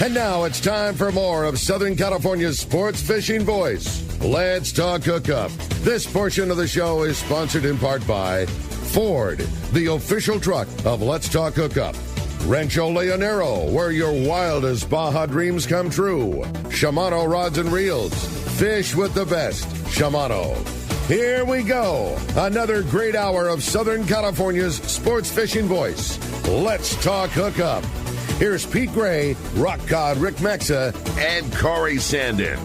And now it's time for more of Southern California's sports fishing voice. Let's talk hookup. This portion of the show is sponsored in part by Ford, the official truck of Let's Talk Hookup. Rancho Leonero, where your wildest Baja dreams come true. Shimano Rods and Reels. Fish with the best. Shimano. Here we go. Another great hour of Southern California's sports fishing voice. Let's talk hookup. Here's Pete Gray, Rock Cod Rick Mexa, and Corey Sandin.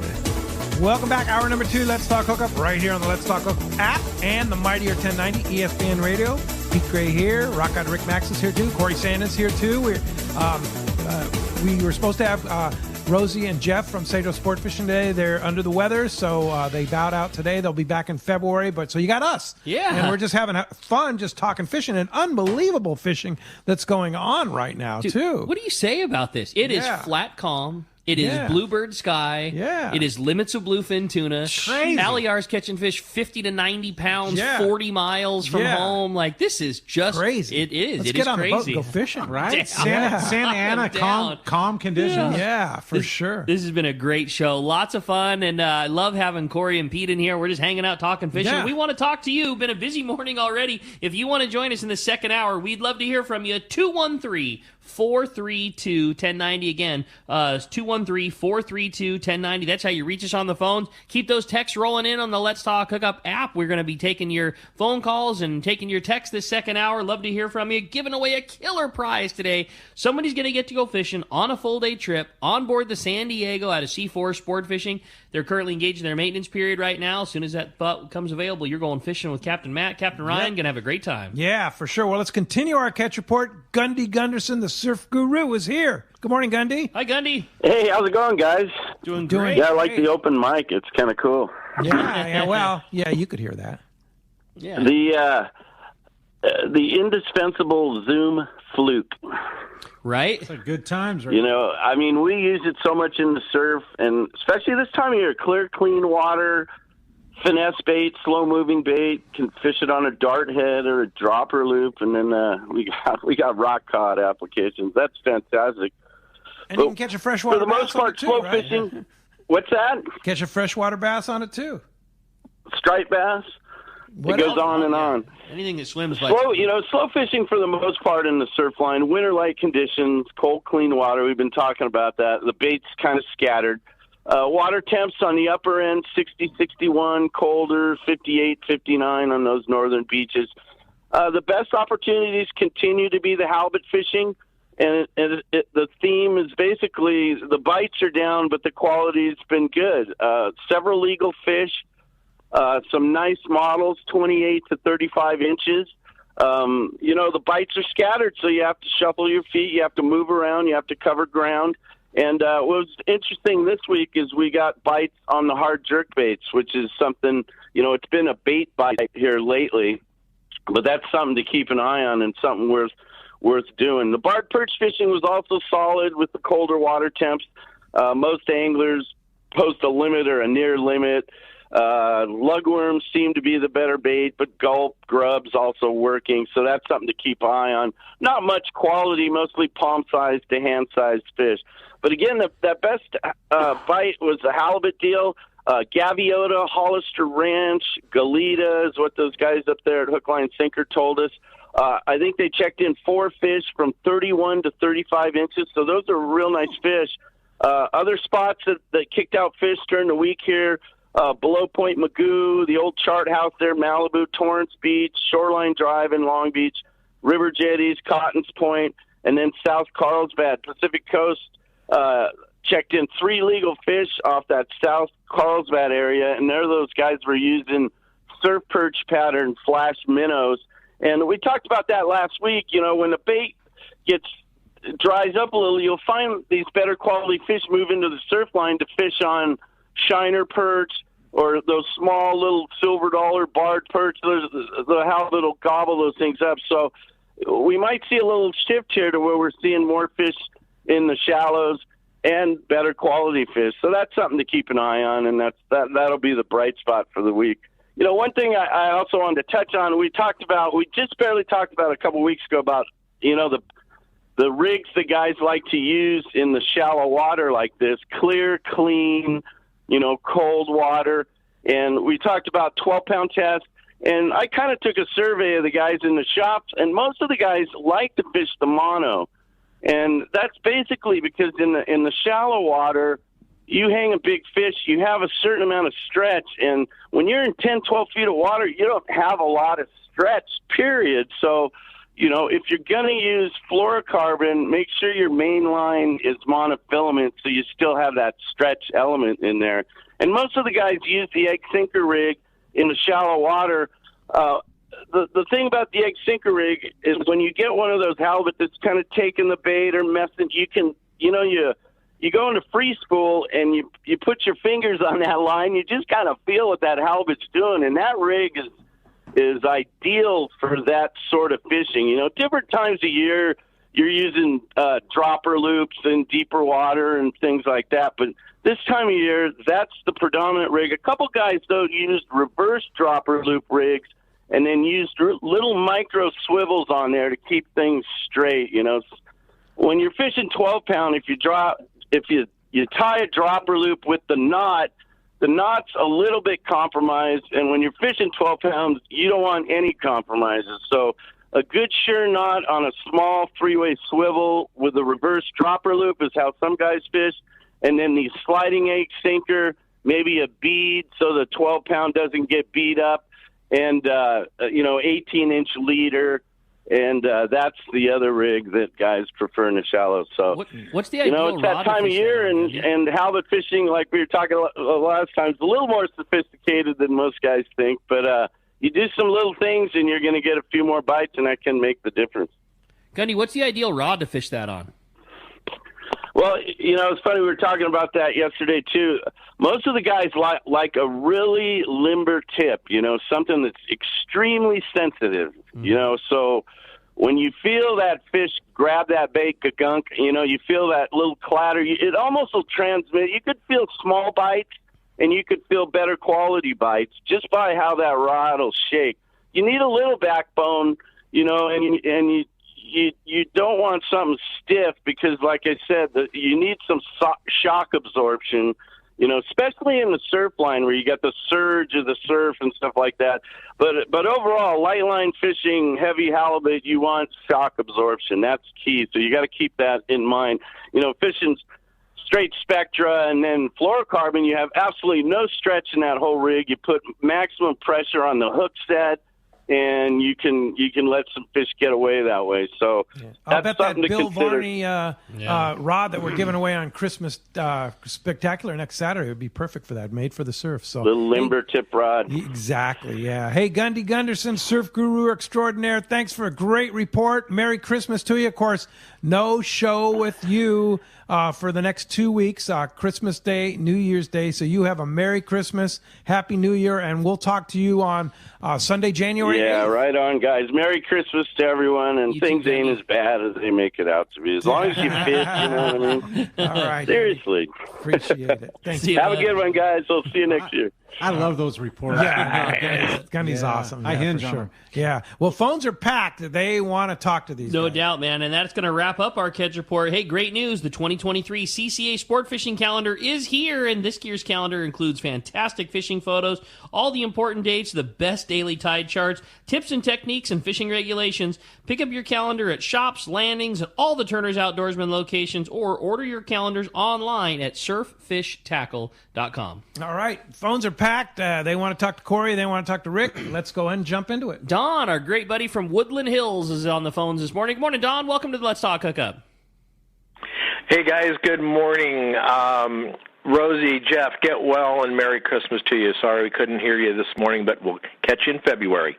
Welcome back. Hour number 2, Let's Talk Hookup, right here on the Let's Talk Hookup app and the Mightier 1090 ESPN Radio. Pete Gray here. Rock Cod Rick Max is here too. Corey Sandin's here too. We were supposed to have Rosie and Jeff from Sado Sport Fishing today. They're under the weather, so they bowed out today. They'll be back in February. So you got us. Yeah. And we're just having fun just talking fishing and unbelievable fishing that's going on right now, Dude, too. What do you say about this? It is flat calm. It is bluebird sky. Yeah. It is limits of bluefin tuna. Crazy. Alliar's catching fish 50 to 90 pounds, 40 miles from home. Like, this is just crazy. It is. Let's it get is on crazy. the boat and go fishing, Right? Santa Ana, calm conditions. Yeah, for sure. This has been a great show. Lots of fun, and I love having Corey and Pete in here. We're just hanging out, talking fishing. Yeah. We want to talk to you. Been a busy morning already. If you want to join us in the second hour, we'd love to hear from you. 213-432-1090. Again, 213-432-1090. That's how you reach us on the phones. Keep those texts rolling in on the Let's Talk Hookup app. We're going to be taking your phone calls and taking your texts this second hour. Love to hear from you. Giving away a killer prize today. Somebody's going to get to go fishing on a full-day trip on board the San Diego out of C4 Sport Fishing. They're currently engaged in their maintenance period right now. As soon as that boat becomes available, you're going fishing with Captain Matt, Captain Ryan. Going to have a great time. Yeah, for sure. Well, let's continue our catch report. Gundy Gunderson, the surf guru, is here. Good morning, Gundy. Hi, Gundy. Hey, how's it going, guys? Doing great. Yeah, I like the open mic. It's kind of cool. Yeah, well, you could hear that. Yeah. The indispensable Zoom fluke. Right? It's like good times, right? You know, I mean, we use it so much in the surf, and especially this time of year, clear, clean water, finesse bait, slow-moving bait, can fish it on a dart head or a dropper loop, and then we got rock cod applications. That's fantastic. And you can catch a freshwater bass. For the most part, slow fishing. What's that? Catch a freshwater bass on it, too. Striped bass. It goes on and on. Anything that swims slow fishing for the most part in the surf line, winter light conditions, cold, clean water. We've been talking about that. The bait's kind of scattered. Water temps on the upper end, 60, 61, colder, 58, 59 on those northern beaches. The best opportunities continue to be the halibut fishing, and the theme is basically the bites are down, but the quality's been good. Several legal fish. Some nice models, 28 to 35 inches. The bites are scattered, so you have to shuffle your feet, you have to move around, you have to cover ground. And what was interesting this week is we got bites on the hard jerk baits, which is something, it's been a bait bite here lately, but that's something to keep an eye on and something worth doing. The barred perch fishing was also solid with the colder water temps. Most anglers post a limit or a near limit. Lugworms seem to be the better bait, but gulp, grubs also working, so that's something to keep an eye on. Not much quality, mostly palm-sized to hand-sized fish. But again, that best bite was the halibut deal. Gaviota, Hollister Ranch, Galita is what those guys up there at Hook, Line, Sinker told us. I think they checked in 4 fish from 31 to 35 inches, so those are real nice fish. Other spots that kicked out fish during the week here, below Point Magoo, the old chart house there, Malibu, Torrance Beach, Shoreline Drive in Long Beach, River Jetties, Cottons Point, and then South Carlsbad, Pacific Coast, checked in 3 legal fish off that South Carlsbad area, and there those guys were using surf perch pattern flash minnows. And we talked about that last week. When the bait dries up a little, you'll find these better quality fish move into the surf line to fish on shiner perch or those small little silver dollar barred perch. The halibut will gobble those things up. So we might see a little shift here to where we're seeing more fish in the shallows and better quality fish. So that's something to keep an eye on, and that'll be the bright spot for the week. One thing I also wanted to touch on, we just barely talked about a couple weeks ago about, the the rigs that guys like to use in the shallow water like this, clear, clean, cold water. And we talked about 12-pound test. And I kind of took a survey of the guys in the shops, and most of the guys like to fish the mono. And that's basically because in the shallow water, you hang a big fish, you have a certain amount of stretch. And when you're in 10, 12 feet of water, you don't have a lot of stretch, period. So, if you're going to use fluorocarbon, make sure your main line is monofilament so you still have that stretch element in there. And most of the guys use the egg sinker rig in the shallow water. The thing about the egg sinker rig is when you get one of those halibut that's kind of taking the bait or messing, you can, you go into free school and you put your fingers on that line, you just kind of feel what that halibut's doing, and that rig is ideal for that sort of fishing. Different times a year you're using dropper loops in deeper water and things like that, but this time of year, that's the predominant rig. A couple guys, though, used reverse dropper loop rigs and then used little micro swivels on there to keep things straight. When you're fishing 12-pound, if you tie a dropper loop with the knot's a little bit compromised, and when you're fishing 12 pounds, you don't want any compromises. So a good sure knot on a small three-way swivel with a reverse dropper loop is how some guys fish. And then the sliding egg sinker, maybe a bead so the 12-pound doesn't get beat up, and 18-inch leader, and that's the other rig that guys prefer in the shallow. So what's the ideal it's that time of year, and halibut fishing, like we were talking last time, is a little more sophisticated than most guys think. But you do some little things, and you're going to get a few more bites, and that can make the difference. Gundy, what's the ideal rod to fish that on? Well, it's funny. We were talking about that yesterday, too. Most of the guys like a really limber tip, something that's extremely sensitive, So when you feel that fish grab that bait, gunk, you feel that little clatter. It almost will transmit. You could feel small bites, and you could feel better quality bites just by how that rod will shake. You need a little backbone, and you don't want something stiff because, like I said, you need some shock absorption, especially in the surf line where you got the surge of the surf and stuff like that. But overall, light line fishing, heavy halibut, you want shock absorption. That's key. So you got to keep that in mind. Fishing straight spectra and then fluorocarbon, you have absolutely no stretch in that whole rig. You put maximum pressure on the hook set, and you can let some fish get away that way. So I'll bet that something to Bill consider. Varney rod that we're giving away on Christmas Spectacular next Saturday would be perfect for that, made for the surf. So the limber tip rod. Exactly, yeah. Hey, Gundy Gunderson, surf guru extraordinaire, thanks for a great report. Merry Christmas to you. Of course, no show with you for the next 2 weeks, Christmas Day, New Year's Day. So you have a Merry Christmas, Happy New Year, and we'll talk to you on Sunday, January 8th. Yeah, right on, guys. Merry Christmas to everyone, and things ain't as bad as they make it out to be. As long as you fish, you know what I mean? All right. Seriously. Appreciate it. Thank you. Have a good one, guys. We'll see you next year. I love those reports. Yeah, Gundy's awesome. I hinge for on sure. him. Yeah. Well, phones are packed. They want to talk to these No guys. doubt, man. And that's going to wrap up our Kedge Report. Hey, great news. The 2023 CCA Sport Fishing Calendar is here, and this year's calendar includes fantastic fishing photos, all the important dates, the best daily tide charts, tips and techniques, and fishing regulations. Pick up your calendar at shops, landings, and all the Turner's Outdoorsman locations, or order your calendars online at surffishtackle.com. All right. Phones are packed. They want to talk to Corey. They want to talk to Rick. Let's go ahead and jump into it. Don, our great buddy from Woodland Hills, is on the phones this morning. Good morning, Don. Welcome to the Let's Talk Hookup. Hey, guys. Good morning. Rosie, Jeff, get well and Merry Christmas to you. Sorry we couldn't hear you this morning, but we'll catch you in February.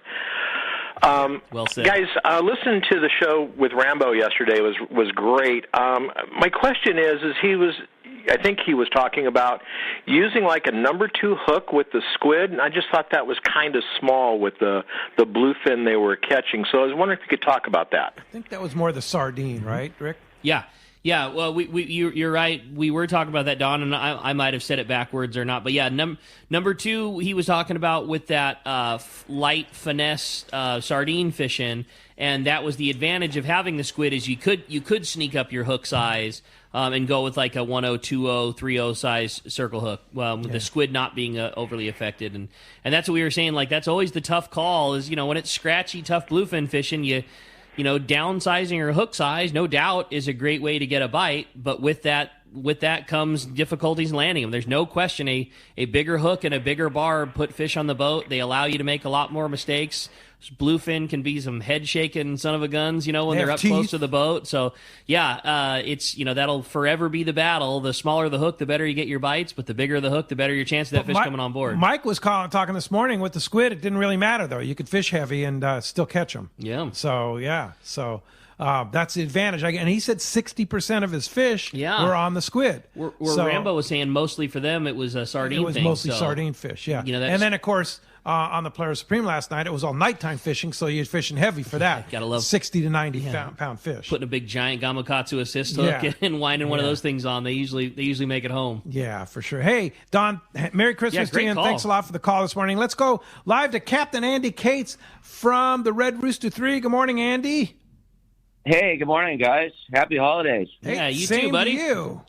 Well said. Guys, listening to the show with Rambo yesterday was great. My question is I think he was talking about using like a number 2 hook with the squid, and I just thought that was kind of small with the bluefin they were catching. So I was wondering if you could talk about that. I think that was more the sardine, right, Rick? Yeah. Yeah, well, you're right. We were talking about that, Don, and I might have said it backwards or not. But yeah, number two, he was talking about with that light finesse sardine fishing, and that was the advantage of having the squid is you could sneak up your hook size and go with like a 10, 20, 30 size circle hook, with the squid not being overly affected, and that's what we were saying. Like that's always the tough call is when it's scratchy, tough bluefin fishing, downsizing your hook size, no doubt, is a great way to get a bite. But with that comes difficulties in landing them. There's no question a bigger hook and a bigger barb put fish on the boat. They allow you to make a lot more mistakes. Bluefin can be some head shaking son of a guns, when they're up close to the boat. So yeah, it's that'll forever be the battle. The smaller the hook, the better you get your bites, but the bigger the hook, the better your chance of that fish coming on board. Mike was talking this morning with the squid. It didn't really matter though. You could fish heavy and still catch them. Yeah. So that's the advantage. And he said 60% of his fish were on the squid. Where Rambo was saying mostly for them it was a sardine thing. It was mostly sardine fish, yeah. And then, of course, on the Polaris Supreme last night, it was all nighttime fishing, so you're fishing heavy for that. Gotta love 60 to 90 pound fish. Putting a big giant Gamakatsu assist hook and winding one of those things on. They usually make it home. Yeah, for sure. Hey, Don, Merry Christmas to you, and thanks a lot for the call this morning. Let's go live to Captain Andy Cates from the Red Rooster 3. Good morning, Andy. Hey, good morning, guys. Happy holidays. Hey, yeah, you same too, buddy. To you.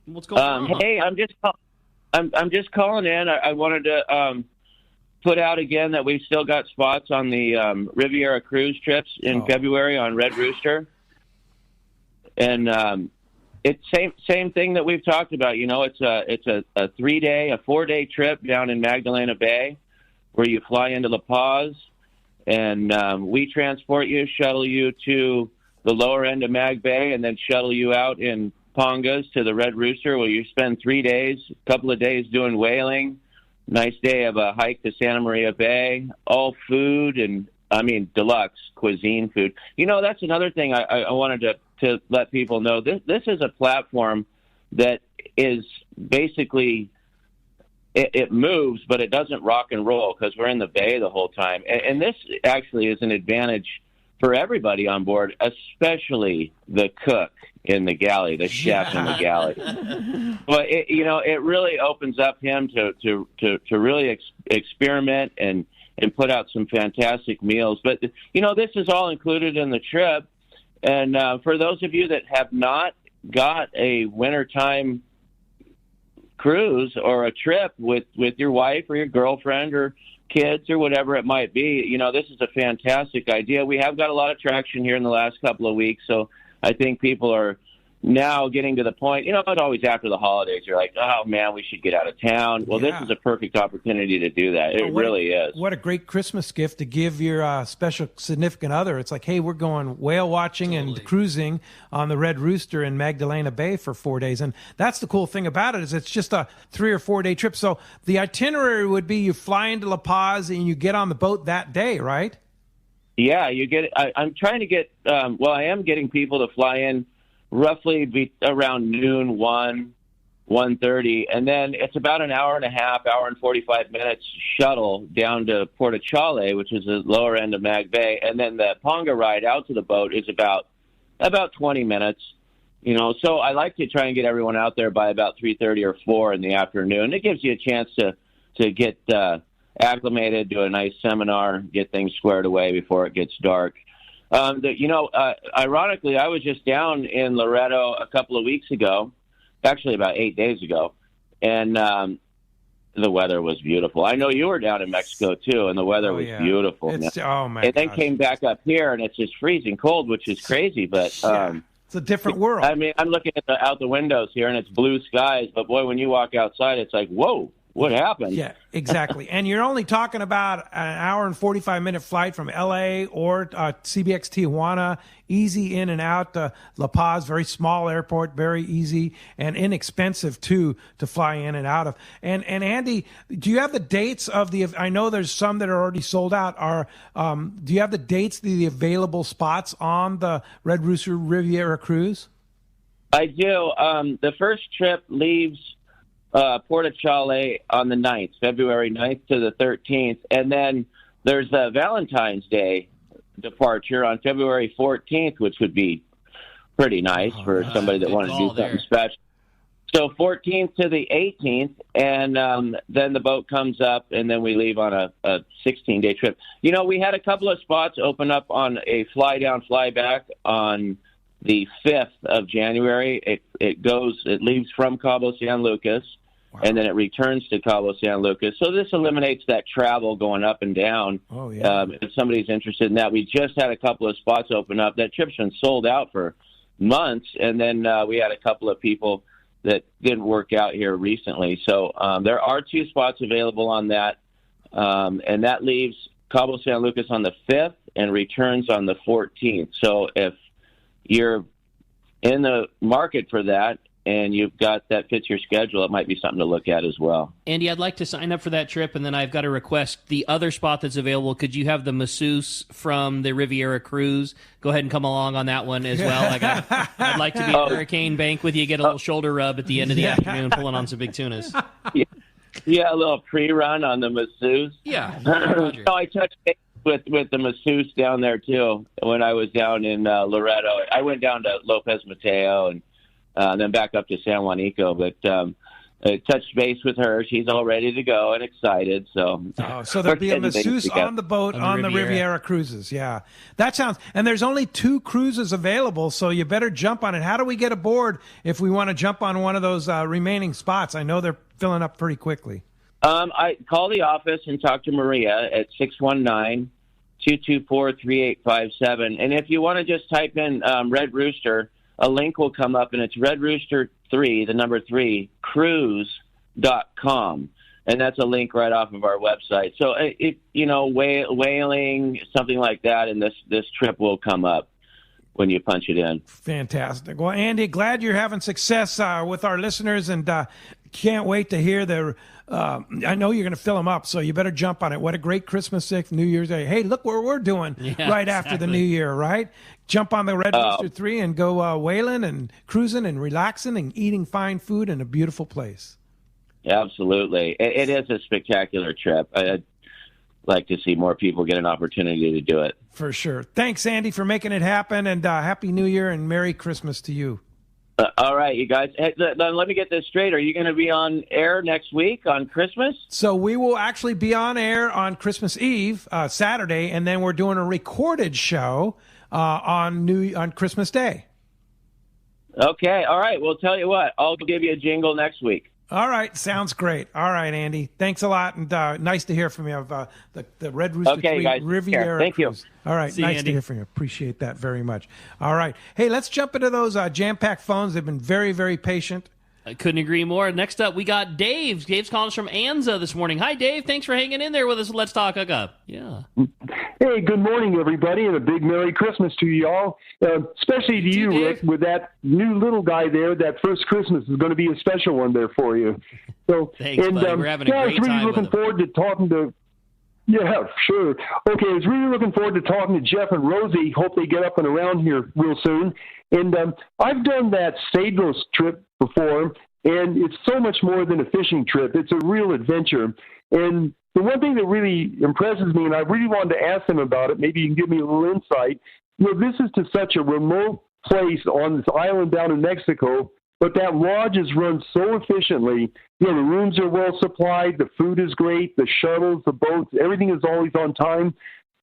What's going on? Hey, I'm just calling in. I wanted to put out again that we've still got spots on the Riviera cruise trips in February on Red Rooster, and it's same thing that we've talked about. It's a 4-day trip down in Magdalena Bay, where you fly into La Paz. And we transport you, shuttle you to the lower end of Mag Bay, and then shuttle you out in Pongas to the Red Rooster, where you spend 3 days, a couple of days doing whaling, nice day of a hike to Santa Maria Bay, all food, and, deluxe cuisine food. That's another thing I wanted to let people know. This is a platform that is basically... It moves, but it doesn't rock and roll because we're in the bay the whole time. And this actually is an advantage for everybody on board, especially the cook in the galley, the chef in the galley. But it really opens up him to really experiment and put out some fantastic meals. But this is all included in the trip. And for those of you that have not got a wintertime cruise or a trip with your wife or your girlfriend or kids or whatever it might be, this is a fantastic idea. We have got a lot of traction here in the last couple of weeks, so I think people are now getting to the point, not always after the holidays, you're like, oh man, we should get out of town. Well, this is a perfect opportunity to do that. It really is. What a great Christmas gift to give your special significant other. It's like, hey, we're going whale watching and cruising on the Red Rooster in Magdalena Bay for 4 days. And that's the cool thing about it is it's just a 3 or 4 day trip. So the itinerary would be you fly into La Paz and you get on the boat that day, right? Yeah, you get. I'm trying to get. I am getting people to fly in roughly around noon, 1:30, and then it's about an hour and a half, hour and 45 minutes shuttle down to Portachale, which is the lower end of Mag Bay, and then the Ponga ride out to the boat is about 20 minutes. So I like to try and get everyone out there by about 3:30 or 4 in the afternoon. It gives you a chance to get acclimated, do a nice seminar, get things squared away before it gets dark. Ironically, I was just down in Loreto a couple of weeks ago, actually about 8 days ago, and the weather was beautiful. I know you were down in Mexico too, and the weather was beautiful. And then came back up here, and it's just freezing cold, which is crazy. But it's a different world. I'm looking out the windows here, and it's blue skies. But boy, when you walk outside, it's like, whoa. What happened? Yeah, exactly. And you're only talking about an hour and 45-minute flight from L.A. or CBX Tijuana, easy in and out. La Paz, very small airport, very easy and inexpensive, too, to fly in and out of. And Andy, do you have the dates of the – I know there's some that are already sold out. Do you have the dates of the available spots on the Red Rooster Riviera cruise? I do. The first trip leaves – Portachale on the 9th, February 9th to the 13th. And then there's the Valentine's Day departure on February 14th, which would be pretty nice for somebody that wanted to do something special. So 14th to the 18th, and then the boat comes up, and then we leave on a 16-day trip. You know, we had a couple of spots open up on a fly-down, fly-back on the 5th of January. It leaves from Cabo San Lucas, and then it returns to Cabo San Lucas. So this eliminates that travel going up and down. Oh, yeah. If somebody's interested in that, we just had a couple of spots open up. That trip's been sold out for months, and then we had a couple of people that didn't work out here recently. So there are 2 spots available on that, and that leaves Cabo San Lucas on the 5th and returns on the 14th. So if you're in the market for that and you've got that fits your schedule, it might be something to look at as well. Andy, I'd like to sign up for that trip, and then I've got a request. The other spot that's available, could you have the masseuse from the Riviera cruise go ahead and come along on that one as well? Like I'd like to be at Hurricane Bank with you, get a little shoulder rub at the end of the afternoon, pulling on some big tunas. Yeah, a little pre-run on the masseuse. Yeah. No, I touched base with the masseuse down there, too, when I was down in Loreto. I went down to Lopez Mateo and then back up to San Juanico, but I touched base with her. She's all ready to go and excited. So there'll be a masseuse on the boat on the Riviera cruises. Yeah, that sounds. And there's only 2 cruises available, so you better jump on it. How do we get aboard if we want to jump on one of those remaining spots? I know they're filling up pretty quickly. I call the office and talk to Maria at 619-224-3857. And if you want to just type in Red Rooster, a link will come up, and it's Red Rooster 3, the number 3, cruise.com. And that's a link right off of our website. So, whaling, something like that, and this trip will come up when you punch it in. Fantastic. Well, Andy, glad you're having success with our listeners, and can't wait to hear I know you're going to fill them up, so you better jump on it. What a great Christmas Day, New Year's Day. Hey, look where we're doing after the New Year, right? Jump on the Red Rooster 3 and go whaling and cruising and relaxing and eating fine food in a beautiful place. Absolutely. It is a spectacular trip. I'd like to see more people get an opportunity to do it. For sure. Thanks, Andy, for making it happen, and Happy New Year and Merry Christmas to you. All right, you guys. Hey, let me get this straight. Are you going to be on air next week on Christmas? So we will actually be on air on Christmas Eve, Saturday, and then we're doing a recorded show on Christmas Day. Okay. All right. Well, tell you what. I'll give you a jingle next week. All right. Sounds great. All right, Andy. Thanks a lot, and nice to hear from you of the Red Rooster 3 guys. Riviera Thank cruise. You. All right. Nice to hear from you. Appreciate that very much. All right. Hey, let's jump into those jam-packed phones. They've been very, very patient. I couldn't agree more. Next up, we got Dave. Dave's calling us from Anza this morning. Hi, Dave. Thanks for hanging in there with us. Let's Talk Hookup. Yeah. Hey, good morning, everybody, and a big Merry Christmas to you all, especially to you, Rick, with that new little guy there. That first Christmas is going to be a special one there for you. So, thanks, buddy. We're having a great time. I was really looking forward to talking to. Yeah, sure. Okay, I was really looking forward to talking to Jeff and Rosie. Hope they get up and around here real soon. And I've done that Stadlos trip before, and it's so much more than a fishing trip. It's a real adventure. And the one thing that really impresses me, and I really wanted to ask them about it, maybe you can give me a little insight. This is to such a remote place on this island down in Mexico, but that lodge is run so efficiently. The rooms are well supplied, the food is great, the shuttles, the boats, everything is always on time.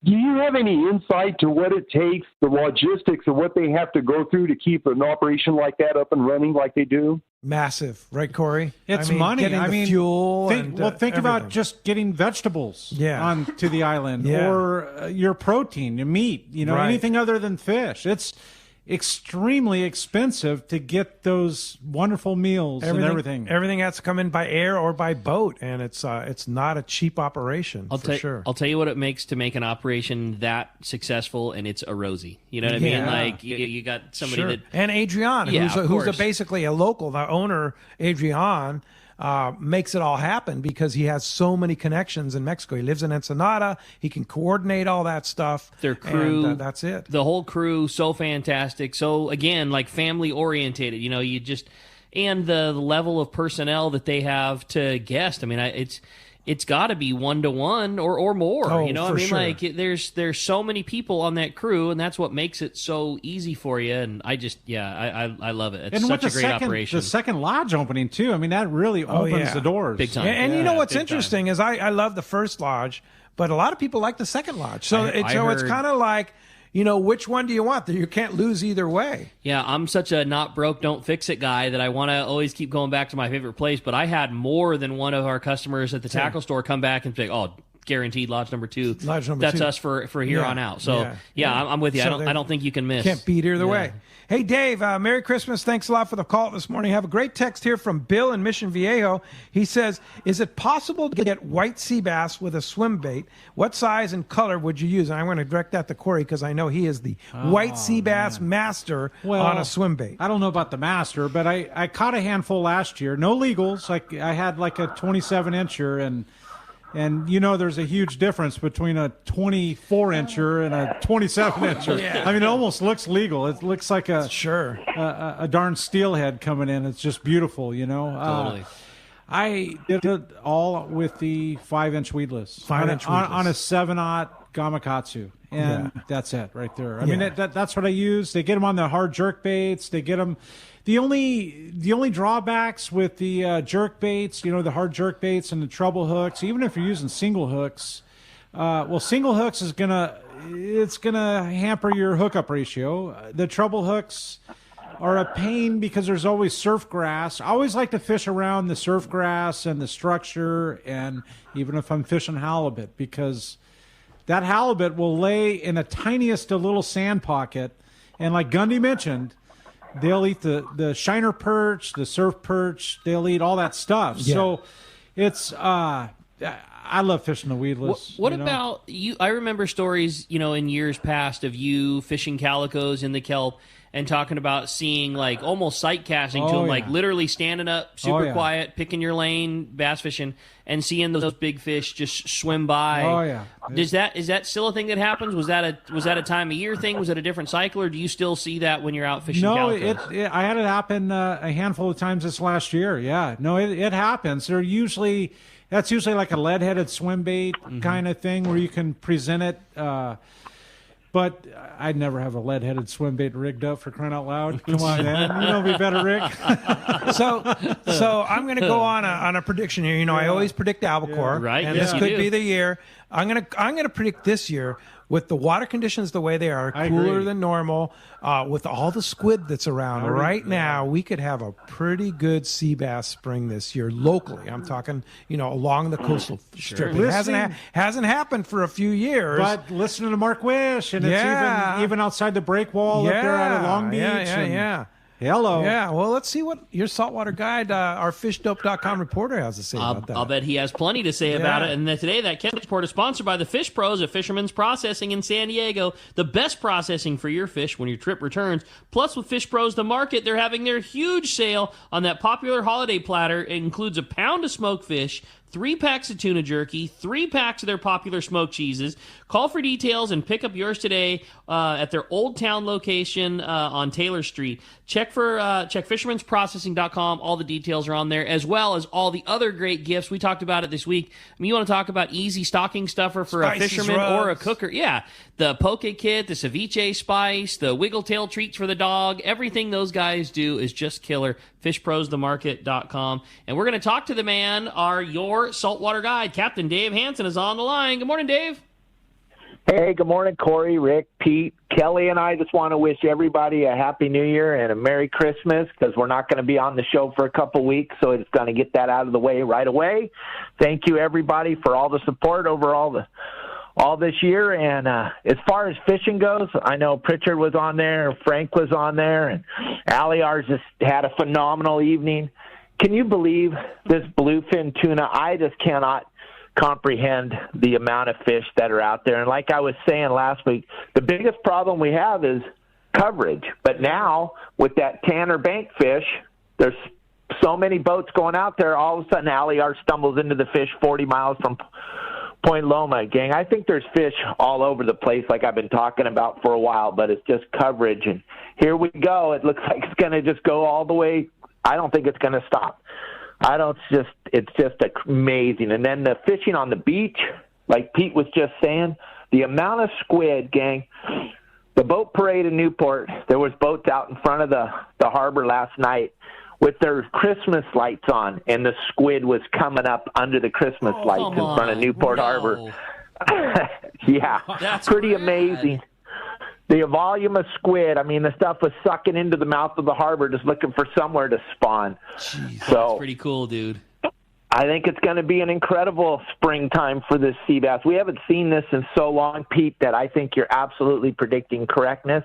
Do you have any insight to what it takes, the logistics of what they have to go through to keep an operation like that up and running like they do? Massive, right, Corey? It's money. Getting fuel. Think everything. about just getting vegetables onto the island, or your protein, your meat. Anything other than fish. It's extremely expensive to get those wonderful meals and everything. Everything has to come in by air or by boat, and it's not a cheap operation. Sure. I'll tell you what it makes to make an operation that successful, and it's a Rosie. You know what I mean? Like you got somebody that and Adrian, who's basically a local. The owner, Adrian, makes it all happen because he has so many connections in Mexico. He lives in Ensenada. He can coordinate all that stuff. Their crew, and, that's it. The whole crew, so fantastic. So again, like family orientated. And the level of personnel that they have to guest. I mean, it's got to be 1-to-1 or more. Oh, I mean, sure. like there's so many people on that crew, and that's what makes it so easy for you. And I just, I love it. It's such a great operation. The second lodge opening too. I mean, that really opens the doors big time. And you know what's interesting is I love the first lodge, but a lot of people like the second lodge. So it's kind of like, which one do you want? You can't lose either way. Yeah, I'm such a not broke, don't fix it guy that I want to always keep going back to my favorite place. But I had more than one of our customers at the tackle store come back and say, "Oh, guaranteed lodge number 2. That's us for here on out." So I'm with you. So I don't think you can miss. Can't beat either way. Hey, Dave, Merry Christmas. Thanks a lot for the call this morning. I have a great text here from Bill in Mission Viejo. He says, is it possible to get white sea bass with a swim bait? What size and color would you use? And I'm going to direct that to Corey because I know he is the white sea bass master on a swim bait. I don't know about the master, but I caught a handful last year. No legals. I had like a 27-incher, and there's a huge difference between a 24-incher and a 27-incher. Yeah. I mean, it almost looks legal. It looks like a darn steelhead coming in. It's just beautiful, Totally. I did it all with the 5-inch weedless. 5-inch weedless. On a 7/0 Gamakatsu. And that's it right there. I mean, that's what I use. They get them on the hard jerk baits. They get them. The only drawbacks with the jerk baits, the hard jerk baits and the treble hooks, even if you're using single hooks, single hooks is gonna hamper your hookup ratio. The treble hooks are a pain because there's always surf grass. I always like to fish around the surf grass and the structure, and even if I'm fishing halibut, because that halibut will lay in the tiniest of little sand pocket, and like Gundy mentioned, they'll eat the shiner perch, the surf perch. They'll eat all that stuff. Yeah. So it's I love fishing the weedless. What about you? I remember stories, in years past of you fishing calicos in the kelp and talking about seeing like almost sight casting to them, like literally standing up, super quiet, picking your lane, bass fishing, and seeing those big fish just swim by. Oh yeah. Is that still a thing that happens? Was that a time of year thing? Was it a different cycle, or do you still see that when you're out fishing? No, I had it happen a handful of times this last year. Yeah, no, it happens. That's usually like a lead-headed swim bait kind of thing where you can present it. But I'd never have a lead-headed swim bait rigged up, for crying out loud. Come on, man. You know me better, Rick. So I'm going to go on a prediction here. I always predict albacore, right? And this could be the year. I'm going to predict this year with the water conditions the way they are, cooler than normal, with all the squid that's around right now, we could have a pretty good sea bass spring this year locally. I'm talking, along the coastal strip. It hasn't happened for a few years. But listen to Mark Wish, and it's even outside the break wall up there out of Long Beach. Yeah. Hello. Yeah, well, let's see what your saltwater guide, our fishdope.com reporter, has to say about that. I'll bet he has plenty to say about it. And today, that Catch Report is sponsored by the Fish Pros of Fisherman's Processing in San Diego. The best processing for your fish when your trip returns. Plus, with Fish Pros The Market, they're having their huge sale on that popular holiday platter. It includes a pound of smoked fish, 3 packs of tuna jerky, 3 packs of their popular smoked cheeses. Call for details and pick up yours today at their Old Town location on Taylor Street. Check fishermansprocessing.com. All the details are on there, as well as all the other great gifts. We talked about it this week. I mean, you want to talk about easy stocking stuffer for a fisherman or a cooker. Yeah, the poke kit, the ceviche spice, the wiggle tail treats for the dog. Everything those guys do is just killer. FishProsTheMarket.com. And we're going to talk to the man, your saltwater guide. Captain Dave Hansen is on the line. Good morning, Dave. Hey, good morning, Corey, Rick, Pete, Kelly, and I just want to wish everybody a Happy New Year and a Merry Christmas, because we're not going to be on the show for a couple weeks, so it's going to get that out of the way right away. Thank you, everybody, for all the support over all this year. And as far as fishing goes, I know Pritchard was on there, Frank was on there, and Aliar just had a phenomenal evening. Can you believe this bluefin tuna? I just cannot comprehend the amount of fish that are out there. And like I was saying last week, the biggest problem we have is coverage. But now with that Tanner bank fish, there's so many boats going out there, all of a sudden Aliar stumbles into the fish 40 miles from Point Loma. Gang, I think there's fish all over the place like I've been talking about for a while, but it's just coverage. And here we go. It looks like it's going to just go all the way. I don't think it's going to stop. It's just amazing. And then the fishing on the beach, like Pete was just saying, the amount of squid, gang. The boat parade in Newport, there was boats out in front of the harbor last night with their Christmas lights on, and the squid was coming up under the Christmas lights in front of Newport Harbor. Yeah, that's pretty amazing. The volume of squid, I mean, the stuff was sucking into the mouth of the harbor just looking for somewhere to spawn. Jeez, that's pretty cool, dude. I think it's going to be an incredible springtime for this sea bass. We haven't seen this in so long, Pete, that I think you're absolutely predicting correctness.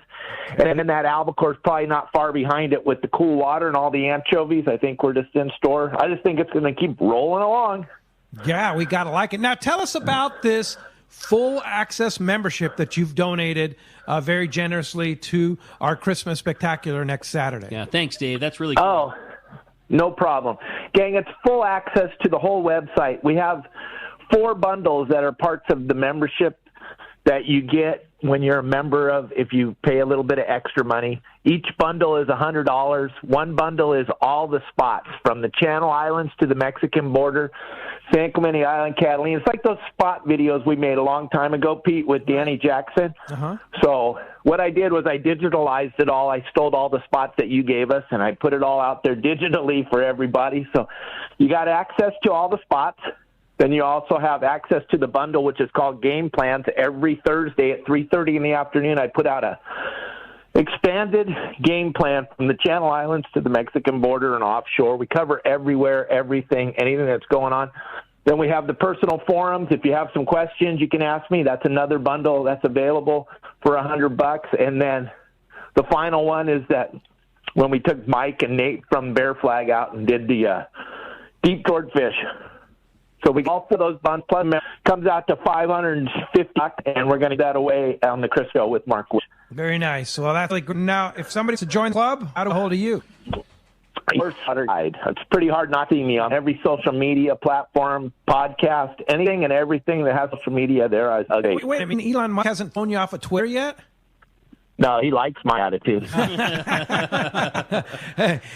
And then that albacore's probably not far behind it with the cool water and all the anchovies. I think we're just in store. I just think it's going to keep rolling along. Yeah, we got to like it. Now, tell us about this full access membership that you've donated very generously to our Christmas Spectacular next Saturday. Yeah, thanks, Dave. That's really cool. Oh, no problem. Gang, it's full access to the whole website. We have 4 bundles that are parts of the membership that you get when you're a member of, if you pay a little bit of extra money. Each bundle is $100. One bundle is all the spots from the Channel Islands to the Mexican border, San Clemente Island, Catalina. It's like those spot videos we made a long time ago, Pete, with Danny Jackson. Uh-huh. So what I did was I digitalized it all. I stole all the spots that you gave us, and I put it all out there digitally for everybody. So you got access to all the spots. Then you also have access to the bundle, which is called Game Plans. Every Thursday at 3:30 in the afternoon, I put out a expanded game plan from the Channel Islands to the Mexican border and offshore. We cover everywhere, everything, anything that's going on. Then we have the personal forums. If you have some questions, you can ask me. That's another bundle that's available for $100. And then the final one is that when we took Mike and Nate from Bear Flag out and did the deep swordfish. So we all for those bundles, plus comes out to $550, and we're going to give that away on the Chris Show with Mark. Very nice. Well, that's like now. If somebody's to join the club, how do I hold of you? It's pretty hard not to see me on every social media platform, podcast, anything and everything that has social media there. Wait, I mean, Elon Musk hasn't phoned you off of Twitter yet? No, he likes my attitude.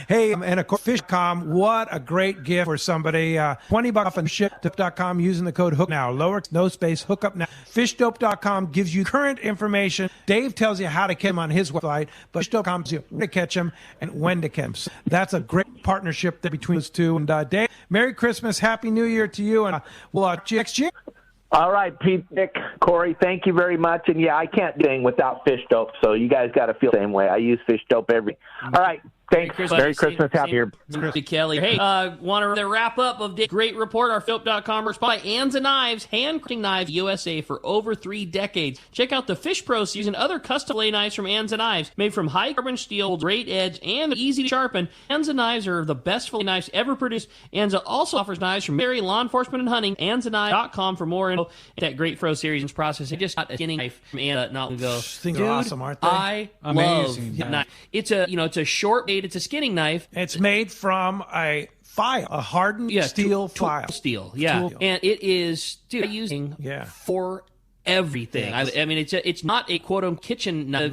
Hey, and of course, Fish.com, what a great gift for somebody. $20 off on Ship.com using the code HOOK now. Lower, no space, Hookup now. Fishdope.com gives you current information. Dave tells you how to catch him on his website, but Fishdope.com tells you where to catch him and when to catch him. So that's a great partnership there between those two. And Dave, Merry Christmas, Happy New Year to you, and we'll see you next year. All right, Pete, Nick, Corey, thank you very much. And, yeah, I can't do anything without Fish Dope, so you guys got to feel the same way. I use Fish Dope All right, thanks. Merry Christmas. Happy New Year. Kelly. Hey, want to wrap up of Dave's great report, our Philp.com response by Anza Knives, handcrafting knives USA for over 3 decades. Check out the Fish Pro series and other custom fillet knives from Anza Knives, made from high carbon steel, great edge, and easy to sharpen. Anza Knives are the best fillet knives ever produced. Anza also offers knives from military, law enforcement, and hunting. AnzaKnives.com for more info. That great Pro series and process. I just got a skinning knife from Anza not long ago. Things are awesome, aren't they? I love that knife. It's a short blade. It's a skinning knife. It's made from a file, a hardened steel file. Steel, yeah. And it is, dude, using for everything. Yes. I mean, it's not a quote-unquote kitchen knife,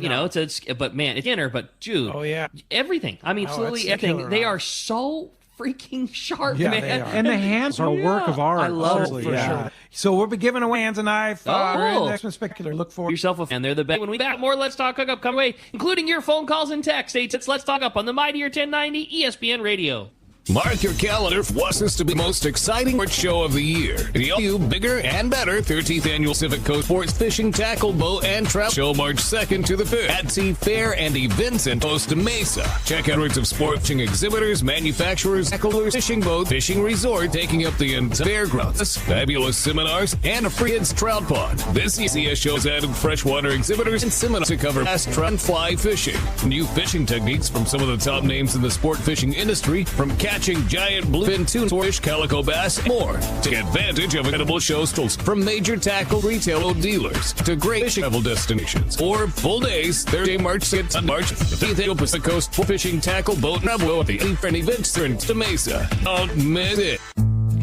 but man, it's dinner, but dude. Oh, yeah. Everything. I mean, absolutely everything. They are so freaking sharp, man. They are. And the hands are a work of art. I love it, for sure. So we'll be giving away Anza Knife. Next Spectacular. Look forward. Yourself a fan. They're the best. When we back, more Let's Talk Hookup come away, including your phone calls and texts. It's Let's Talk Up on the Mightier 1090 ESPN Radio. Mark your calendar for what's this to be the most exciting sports show of the year. The all-new, bigger, and better 13th Annual Pacific Coast Sports Fishing, Tackle, Boat, and Trout Show March 2nd to the 5th at Sea Fair and Events in Costa Mesa. Check out hundreds of sport fishing exhibitors, manufacturers, tacklers, fishing boat, fishing resort, taking up the entire fairgrounds, fabulous seminars, and a free kids trout pond. This ECS show has added freshwater exhibitors and seminars to cover bass, trout, and fly fishing. New fishing techniques from some of the top names in the sport fishing industry, from catching giant bluefin tuna, fish, calico bass, and more. Take advantage of incredible show stalls from major tackle retail dealers to great fishing travel destinations. Or full days, Thursday, March 6th and March 15th, Annual Pacific Coast Fishing, Tackle, Boat, and Travel at the Friend Events Center in Costa Mesa. Don't miss it.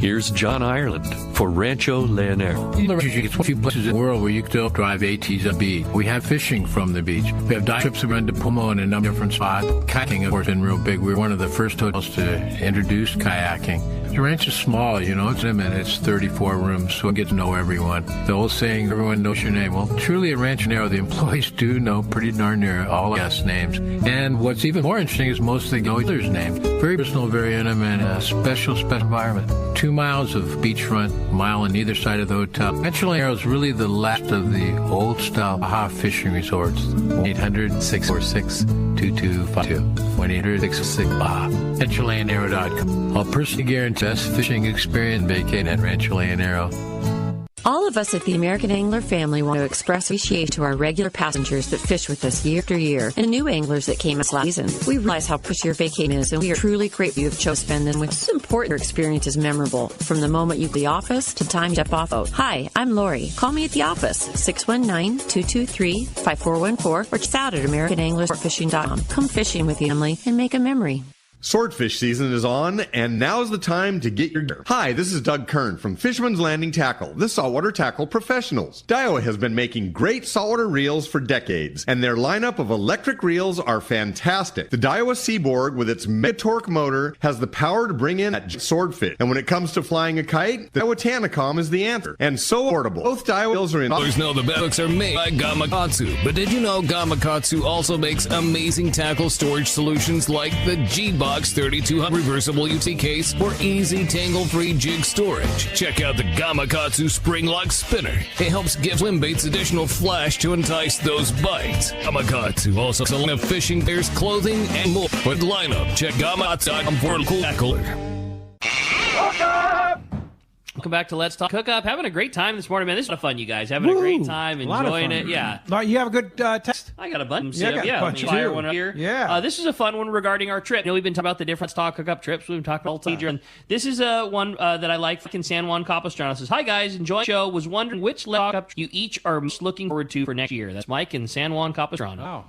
Here's John Ireland for Rancho Leonero. It's a few places in the world where you can still drive ATs at the beach. We have fishing from the beach. We have dive trips around the Pomo in a number of different spots. Kayaking, of course, been real big. We were one of the first hotels to introduce kayaking. The ranch is small, it's intimate. It's 34 rooms, so we get to know everyone. The old saying, everyone knows your name. Well, truly at Rancho Leonero, the employees do know pretty darn near all guest names. And what's even more interesting is most of the know each other's names. Very personal, very intimate, a special environment. 2 miles of beachfront, a mile on either side of the hotel. Rancho Leonero is really the last of the old-style Baja fishing resorts. 1-800-646-2252. 1-800-646-BAHA. RanchoLeonero.com. I'll personally guarantee best fishing experience and vacate at Rancho Leonero. All of us at the American Angler family want to express appreciation to our regular passengers that fish with us year after year and new anglers that came us last season. We realize how precious your vacation is, and we are truly grateful you have chosen to spend them with us. It's important your experience is memorable, from the moment you leave the office to time you step off boat. Hi, I'm Lori. Call me at the office, 619-223-5414, or check us out at AmericanAnglerSportFishing.com. Come fishing with your family and make a memory. Swordfish season is on, and now's the time to get your gear. Hi, this is Doug Kern from Fisherman's Landing Tackle, the saltwater tackle professionals. Daiwa has been making great saltwater reels for decades, and their lineup of electric reels are fantastic. The Daiwa Seaborg, with its mega-torque motor, has the power to bring in that swordfish. And when it comes to flying a kite, the Daiwa Tanacom is the answer, and so affordable. Both Daiwa reels are in... Others know the best hooks are made by Gamakatsu, but did you know Gamakatsu also makes amazing tackle storage solutions like the G-Box 3200 reversible UT case for easy tangle-free jig storage. Check out the Gamakatsu Spring Lock Spinner. It helps give swim baits additional flash to entice those bites. Gamakatsu also selling a fishing gear, clothing, and more. For the lineup, check Gamakatsu.com for a cool tackler. Welcome back to Let's Talk Hookup. Having a great time this morning, man. This is a lot of fun, you guys. Having a great time, enjoying it. Yeah. You have a good text? I got a bunch. Yeah, I got a bunch fire one up here. Yeah. This is a fun one regarding our trip. We've been talking about the different Let's Talk Hookup trips. We've been talking about and this is one that I like. Fucking San Juan Capistrano says, "Hi guys, enjoying the show. Was wondering which Let's Talk Hookup you each are most looking forward to for next year." That's Mike and San Juan Capistrano. Wow.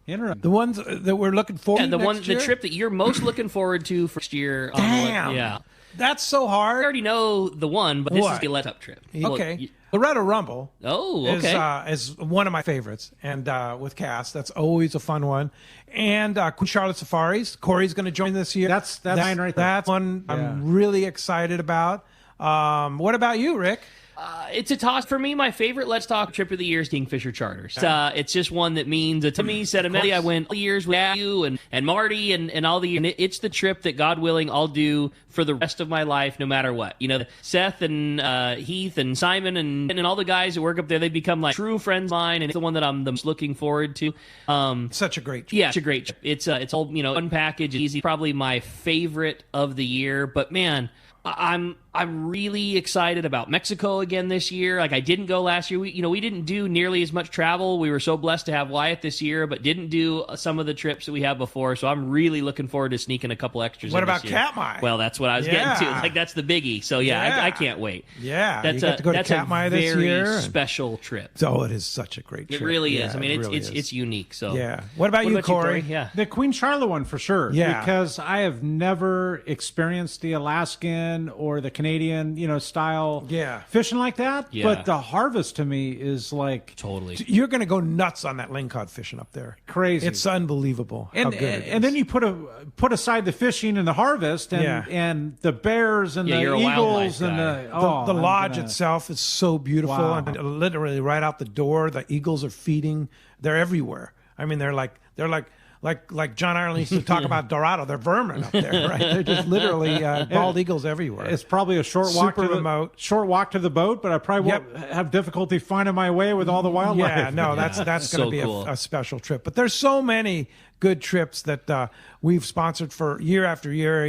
Interesting. The ones that we're looking forward to next year? The trip that you're most looking forward to for next year. Damn. Yeah. That's so hard. I already know the one, but this is the Let Up trip. Okay. Loretta Rumble is one of my favorites. And with Cass, that's always a fun one. And Queen Charlotte Safaris. Corey's going to join this year. That's mine right there. That's one I'm really excited about. What about you, Rick? It's a toss for me. My favorite Let's Talk trip of the year is Kingfisher Charters. It's just one that means to me. Sentimentally, I went all years with you and Marty and all the years. And it's the trip that, God willing, I'll do for the rest of my life, no matter what. Seth and Heath and Simon and all the guys that work up there, they become like true friends of mine, and it's the one that I'm the most looking forward to. Such a great trip. Yeah, it's a great trip. It's all one package, easy, probably my favorite of the year. But man, I'm really excited about Mexico again this year. Like, I didn't go last year. We didn't do nearly as much travel. We were so blessed to have Wyatt this year, but didn't do some of the trips that we have before. So I'm really looking forward to sneaking a couple extras. What in about this year. Katmai? Well, that's what I was getting to. Like, that's the biggie. So I can't wait. Yeah, that's you get to go to Katmai this year. Very special trip. Oh, it is such a great trip. It really is. I mean, it's unique. So yeah. What about you, Corey? Yeah, the Queen Charlotte one for sure. Yeah, because I have never experienced the Alaskan or the Canadian, style fishing like that. Yeah. But the harvest to me is like totally. You're going to go nuts on that lingcod fishing up there. Crazy. It's unbelievable how good it is. And then you put aside the fishing and the harvest and the bears and the eagles and the lodge itself is so beautiful. Wow. And literally right out the door, the eagles are feeding. They're everywhere. I mean, they're like John Ireland used to talk about Dorado. They're vermin up there, right? They're just literally bald eagles everywhere. It's probably a short walk to the boat, but I probably won't have difficulty finding my way with all the wildlife. Yeah, no, that's going to be cool. a special trip. But there's so many good trips that we've sponsored for year after year.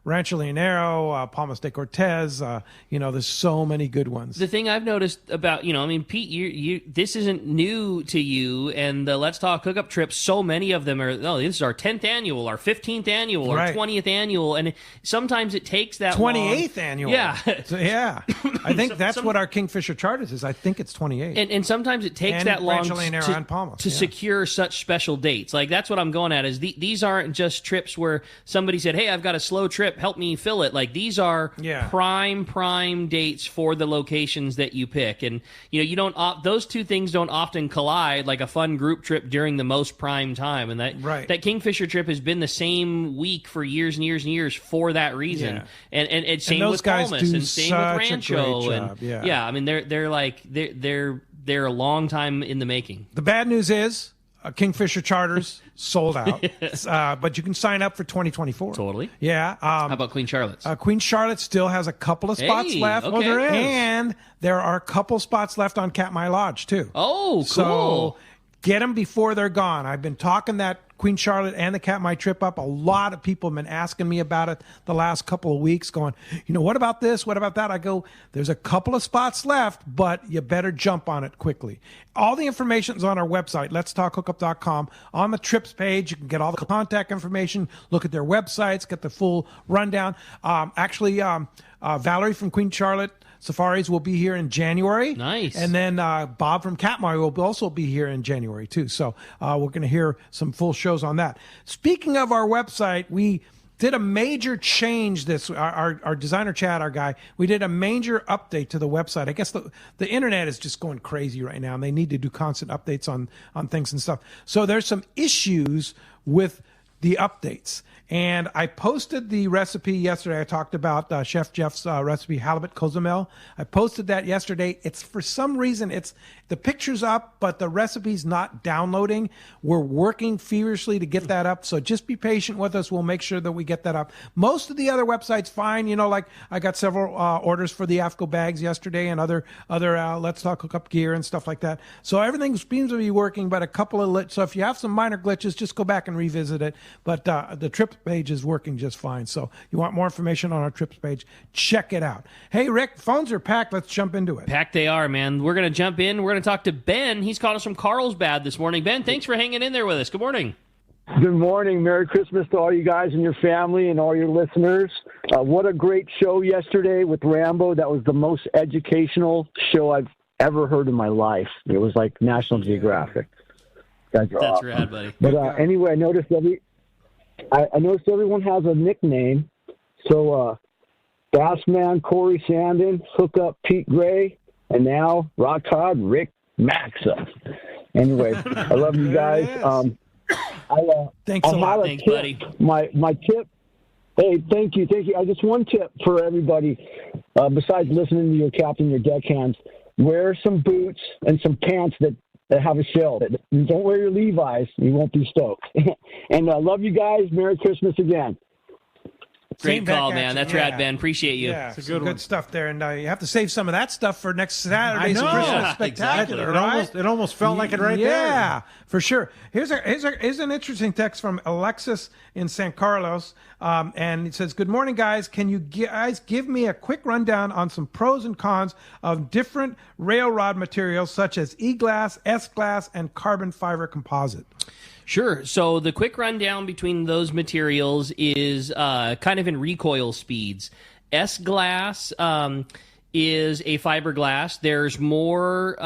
Rancho Leonero, Palmas de Cortez. There's so many good ones. The thing I've noticed about, Pete, you this isn't new to you, and the Let's Talk Hookup trips, so many of them are, this is our 10th annual, our 15th annual, our 20th annual, and sometimes it takes that 28th annual. Yeah. Yeah. I think that's what our Kingfisher Charters is. I think it's 28. And sometimes it takes that long to secure such special dates. Like, that's what what I'm going at. Is these aren't just trips where somebody said, "Hey, I've got a slow trip, help me fill it." Like these are prime dates for the locations that you pick, and you don't. Those two things don't often collide, like a fun group trip during the most prime time. And that Kingfisher trip has been the same week for years and years and years for that reason. And it's same with Palmas and same with Rancho. I mean they're a long time in the making. The bad news is Kingfisher charters sold out, but you can sign up for 2024. Totally. Yeah. How about Queen Charlotte's? Queen Charlotte still has a couple of spots left. Okay. There is. And there are a couple spots left on Katmai Lodge, too. Oh, cool. So get them before they're gone. I've been talking that Queen Charlotte and the Katmai trip up. A lot of people have been asking me about it the last couple of weeks, going, what about this? What about that? I go, there's a couple of spots left, but you better jump on it quickly. All the information is on our website, letstalkhookup.com. On the trips page, you can get all the contact information, look at their websites, get the full rundown. Valerie from Queen Charlotte Safaris will be here in January. Nice. And then Bob from Katmai will also be here in January, too. So we're going to hear some full shows on that. Speaking of our website, we did a major change our designer Chad, our guy, we did a major update to the website. I guess the internet is just going crazy right now, and they need to do constant updates on things and stuff. So there's some issues with the updates. And I posted the recipe yesterday. I talked about Chef Jeff's recipe, halibut cozumel. I posted that yesterday. It's for some reason, the picture's up, but the recipe's not downloading. We're working feverishly to get that up. So just be patient with us. We'll make sure that we get that up. Most of the other websites, fine. Like I got several orders for the AFCO bags yesterday and other Let's Talk Hookup gear and stuff like that. So everything seems to be working, but a couple of so if you have some minor glitches, just go back and revisit it. But the trips page is working just fine. So you want more information on our trips page, check it out. Hey, Rick, phones are packed. Let's jump into it. Packed they are, man. We're going to jump in. We're going to talk to Ben. He's calling us from Carlsbad this morning. Ben, thanks for hanging in there with us. Good morning. Good morning. Merry Christmas to all you guys and your family and all your listeners. What a great show yesterday with Rambo. That was the most educational show I've ever heard in my life. It was like National Geographic. That's awesome. Rad, buddy. But anyway, I noticed everyone has a nickname. So Bassman Corey Sandin, Hookup Pete Gray, and now Rock Cod Rick Maxa. Anyway, I love you guys. Thanks a lot. Thanks, buddy. My tip. Hey, thank you. I just one tip for everybody. Besides listening to your captain, your deckhands, wear some boots and some pants that have a shell. Don't wear your Levi's. You won't be stoked. And I love you guys. Merry Christmas again. Great call, man. That's rad, Ben. Appreciate you. Yeah, it's good stuff there. And you have to save some of that stuff for next Saturday's Christmas Spectacular. Exactly. It almost felt like it right there. Yeah, for sure. Here's an interesting text from Alexis in San Carlos. And it says, good morning, guys. Can you guys give me a quick rundown on some pros and cons of different rail rod materials such as E-glass, S-glass, and carbon fiber composite? Sure. So the quick rundown between those materials is kind of in recoil speeds. S-glass is a fiberglass. There's more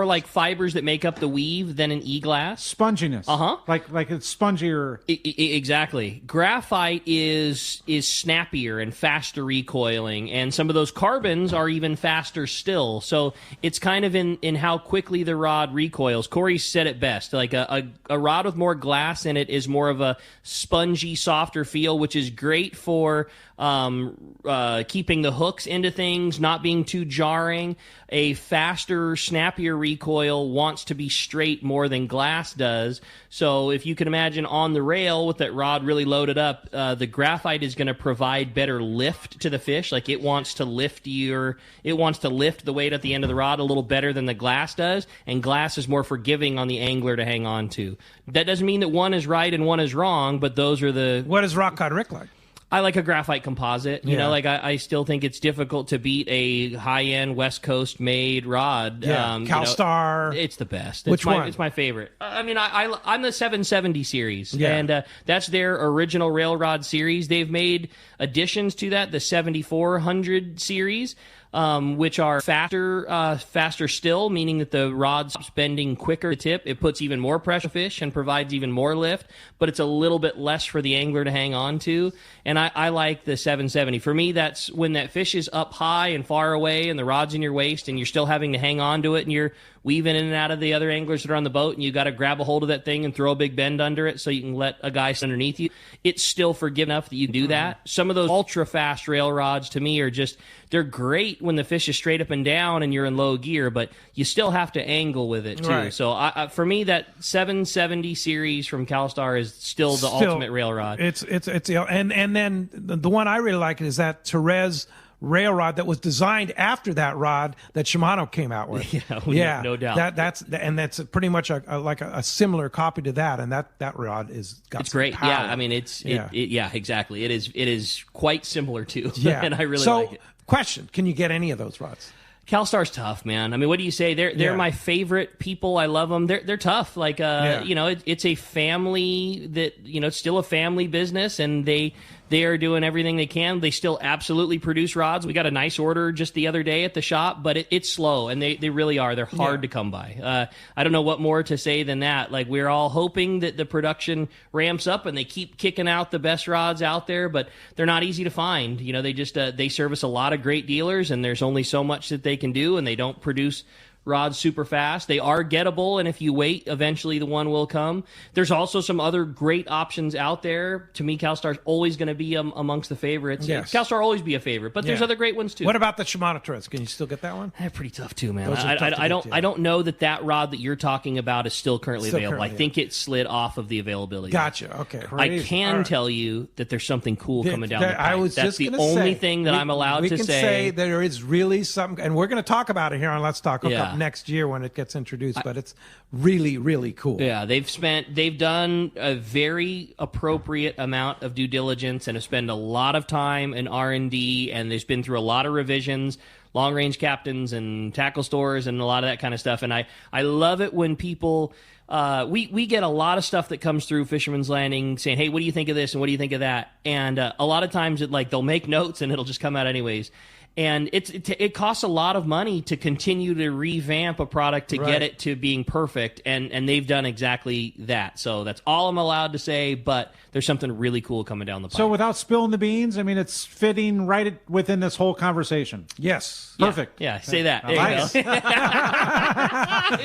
like fibers that make up the weave than an E-glass. Sponginess. Like it's spongier. Exactly. Graphite is snappier and faster recoiling, and some of those carbons are even faster still. So it's kind of in how quickly the rod recoils. Corey said it best. Like a rod with more glass in it is more of a spongy, softer feel, which is great for keeping the hooks into things, not being too jarring. A faster, snappier recoil wants to be straight more than glass does. So if you can imagine on the rail with that rod really loaded up, the graphite is going to provide better lift to the fish. Like it wants to lift the weight at the end of the rod a little better than the glass does, and glass is more forgiving on the angler to hang on to. That doesn't mean that one is right and one is wrong, but those are the... What does Rock Cod Rick like? I like a graphite composite. You know, like I still think it's difficult to beat a high-end West Coast made rod. Yeah, CalStar. It's the best. Which one? It's my favorite. I mean, I'm the 770 series, Yeah. and that's their original rail rod series. They've made additions to that, the 7400 series. Which are faster still, meaning that the rod's bending quicker to tip. It puts even more pressure fish and provides even more lift, but it's a little bit less for the angler to hang on to. And I like the 770. For me, that's when that fish is up high and far away and the rod's in your waist and you're still having to hang on to it and you're weaving in and out of the other anglers that are on the boat and you got to grab a hold of that thing and throw a big bend under it so you can let a guy sit underneath you. It's still forgiving enough that you can do that. Some of those ultra fast rail rods to me are just, they're great when the fish is straight up and down and you're in low gear, but you still have to angle with it too. Right. So for me, that 770 series from CalStar is still the ultimate rail rod. It's and then the one I really like is that Therese rail rod that was designed after that rod that Shimano came out with. Yeah, no doubt. That's pretty much a similar copy to that, and that rod is got it's some great. power. Yeah, I mean yeah, exactly. It is quite similar too. Yeah, and I really like it. Question: can you get any of those rods? CalStar's tough, man. I mean, what do you say? They're my favorite people. I love them. They're tough. Like, you know, it's a family that, you know, it's still a family business, and they are doing everything they can. They still absolutely produce rods. We got a nice order just the other day at the shop, but it's slow, and they really are. They're hard to come by. I don't know what more to say than that. Like, we're all hoping that the production ramps up and they keep kicking out the best rods out there, but they're not easy to find. You know, they just they service a lot of great dealers, and there's only so much that they can do, and they don't produce rods super fast. They are gettable, and if you wait, eventually the one will come. There's also some other great options out there. To me, CalStar's always going to be amongst the favorites. Yes. CalStar will always be a favorite, but there's other great ones too. What about the Shimano Therese? Can you still get that one? They're pretty tough too, man. Those are tough to get, I don't know that rod that you're talking about is still currently available. I think it slid off of the availability. Gotcha. Okay. I can tell you that there's something cool coming down the pipe. I was That's just the gonna only say, thing that I'm allowed to We can say there is really something, and we're going to talk about it here on Let's Talk Hookup next year when it gets introduced, but it's really, really cool. Yeah, they've done a very appropriate amount of due diligence and have spent a lot of time in R&D, and there's been through a lot of revisions, long-range captains and tackle stores and a lot of that kind of stuff. And I love it when people we get a lot of stuff that comes through Fisherman's Landing saying, hey, what do you think of this and what do you think of that? And a lot of times they'll make notes and it'll just come out anyways. And it costs a lot of money to continue to revamp a product to get it to being perfect, and they've done exactly that. So that's all I'm allowed to say, but there's something really cool coming down the pipe. So without spilling the beans, I mean, it's fitting right within this whole conversation. Yes. Perfect. Yeah, say that. There Nice. you go.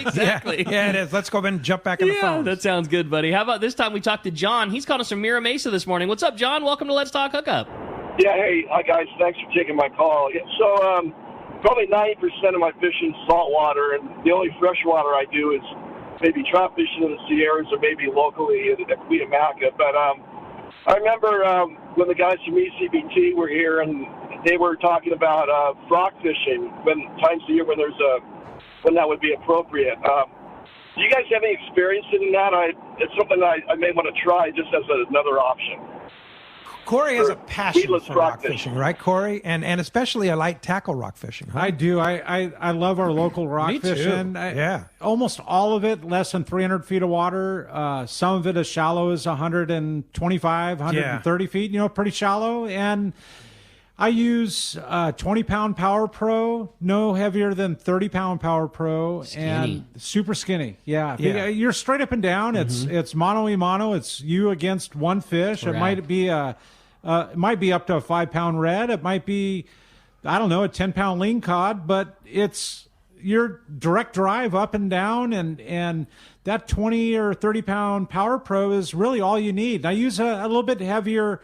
Exactly. Yeah, it is. Let's go ahead and jump back in the phone. That sounds good, buddy. How about this time we talked to John? He's calling us from Mira Mesa this morning. What's up, John? Welcome to Let's Talk Hookup. Yeah, hey, hi guys. Thanks for taking my call. So, probably 90% of my fishing is saltwater, and the only freshwater I do is maybe trout fishing in the Sierras or maybe locally at Cuyamaca. But I remember when the guys from ECBT were here, and they were talking about frock fishing when times of the year when when that would be appropriate. Do you guys have any experience in that? It's something I may want to try just as another option. Corey has a passion for rock fishing, right, Corey? And especially a light tackle rock fishing. Huh? I do. I love our local rock Me too. fishing. Almost all of it less than 300 feet of water. Some of it as shallow as 125, 130 feet, pretty shallow. And I use 20-pound Power Pro, no heavier than 30-pound Power Pro, and super skinny. Yeah. You're straight up and down. It's mono-y-mono. It's you against one fish. Correct. It might be it might be up to a 5-pound red. It might be, I don't know, a 10-pound lean cod, but it's your direct drive up and down, and that 20 or 30-pound Power Pro is really all you need. I use a little bit heavier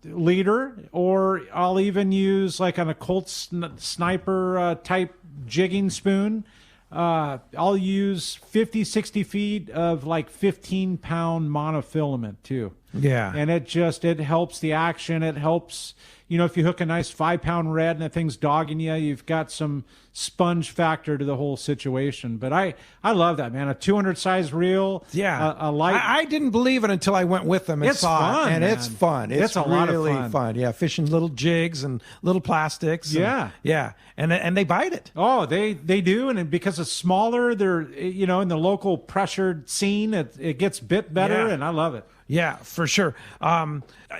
leader, or I'll even use like on a Colt Sniper type jigging spoon. I'll use 50, 60 feet of like 15-pound monofilament too. Yeah. And it helps the action. It helps, if you hook a nice 5-pound red and the thing's dogging you, you've got some sponge factor to the whole situation. But I love that, man. A 200 size reel. Yeah. A light. I didn't believe it until I went with them and saw fun, it. And man. it's fun. It's a lot of fun. fun. Yeah. Fishing little jigs and little plastics. Yeah. Yeah. And they bite it. Oh, they do. And because it's smaller, they're, in the local pressured scene, it gets bit better. Yeah. And I love it. Yeah, for sure.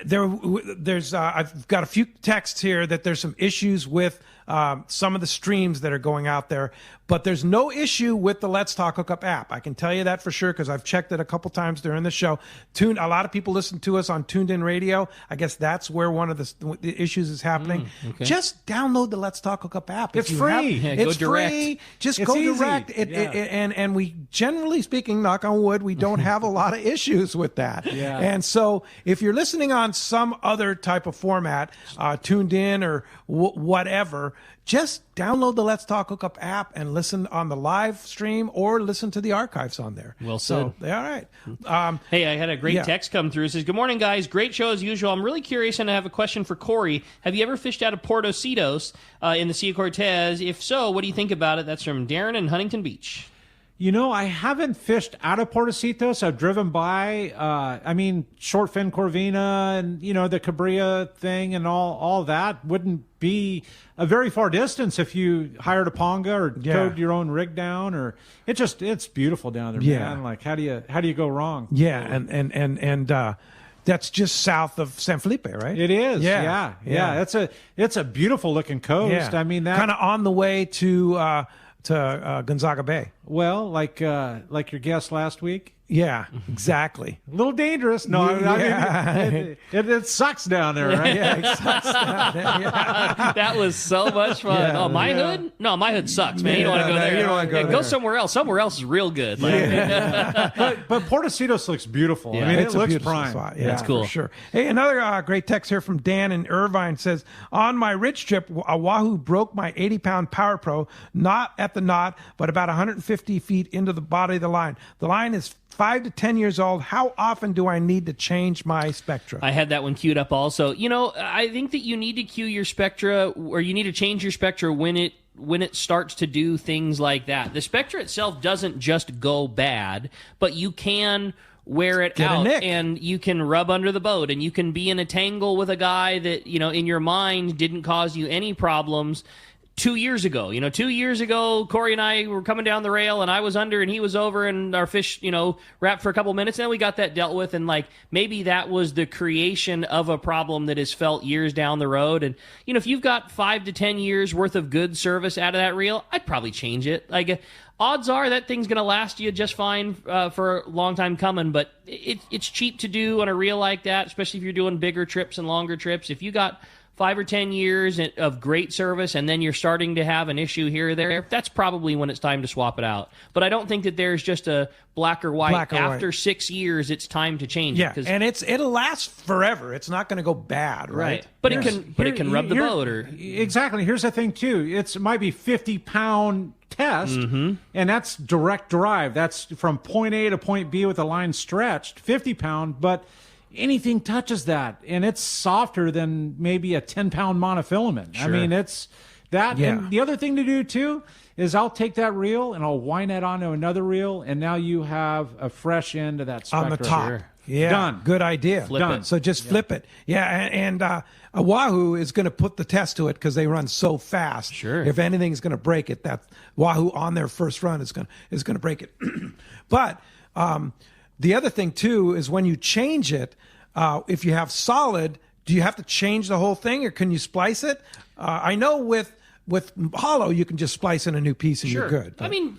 There's I've got a few texts here that there's some issues with some of the streams that are going out there, but there's no issue with the Let's Talk Hookup app. I can tell you that for sure because I've checked it a couple times during the show. A lot of people listen to us on Tuned In Radio. I guess that's where one of the issues is happening. Okay. Just download the Let's Talk Hookup app. It's free. It's go direct. free. Just It's go easy. direct. And we, generally speaking, knock on wood, we don't have a lot of issues with that. Yeah. And so if you're listening on some other type of format, Tuned In or whatever, just download the Let's Talk Hookup app and listen on the live stream or listen to the archives on there. Well said. So, all right. Hey, I had a great text come through. It says, "Good morning, guys. Great show as usual. I'm really curious and I have a question for Corey. Have you ever fished out of Port Ositos in the Sea of Cortez? If so, what do you think about it?" That's from Darren in Huntington Beach. I haven't fished out of Port Ositos. I've driven by, short fin Corvina and, the Cabrilla thing and all that wouldn't be a very far distance if you hired a Ponga or towed your own rig down, or it's beautiful down there, man. Like, how do you go wrong? Yeah. And that's just south of San Felipe, right? It is. Yeah. It's a beautiful looking coast. Yeah. I mean, that kind of on the way to Gonzaga Bay. Well, like your guest last week. Yeah, exactly. A little dangerous. No, I mean, it sucks down there, right? Yeah, it sucks down there. Yeah. That was so much fun. Yeah, my hood? No, my hood sucks, man. You don't want to go there. You don't want to go there. Go somewhere else. Somewhere else is real good. But Port Ositos looks beautiful. Yeah. I mean, It's it a looks beautiful prime. spot. Yeah, That's cool. For sure. Hey, another great text here from Dan in Irvine says, "On my ridge trip, a wahoo broke my 80-pound Power Pro, not at the knot, but about 150 feet into the body of the line. The line is 5 to 10 years old. How often do I need to change my Spectra?" I had that one queued up also. I think that you need to cue your Spectra, or you need to change your Spectra when it starts to do things like that. The Spectra itself doesn't just go bad, but you can wear it out and you can rub under the boat and you can be in a tangle with a guy that, in your mind didn't cause you any problems 2 years ago. 2 years ago, Corey and I were coming down the rail and I was under and he was over and our fish, wrapped for a couple minutes and then we got that dealt with. And maybe that was the creation of a problem that is felt years down the road. And, if you've got 5 to 10 years worth of good service out of that reel, I'd probably change it. Odds are that thing's going to last you just fine for a long time coming, but it's cheap to do on a reel like that, especially if you're doing bigger trips and longer trips. If you got 5 or 10 years of great service and then you're starting to have an issue here or there, that's probably when it's time to swap it out. But I don't think that there's just a black or white. After 6 years, it's time to change it. Yeah, and it'll last forever. It's not going to go bad, right? But it can rub the boat. Exactly. Here's the thing, too. It might be 50-pound test, and that's direct drive. That's from point A to point B with the line stretched, 50-pound, but anything touches that, and it's softer than maybe a 10-pound monofilament. Sure. I mean, it's that. Yeah. And the other thing to do, too, is I'll take that reel and I'll wind it onto another reel, and now you have a fresh end of that Spectra. On the top. Sure. Yeah. Done. Good idea. Flip Done. it. So just flip it. Yeah. And a Wahoo is going to put the test to it because they run so fast. Sure. If anything's going to break it, that Wahoo on their first run is going to break it. But the other thing, too, is when you change it, if you have solid, do you have to change the whole thing or can you splice it? I know with hollow, you can just splice in a new piece and you're good. But I mean,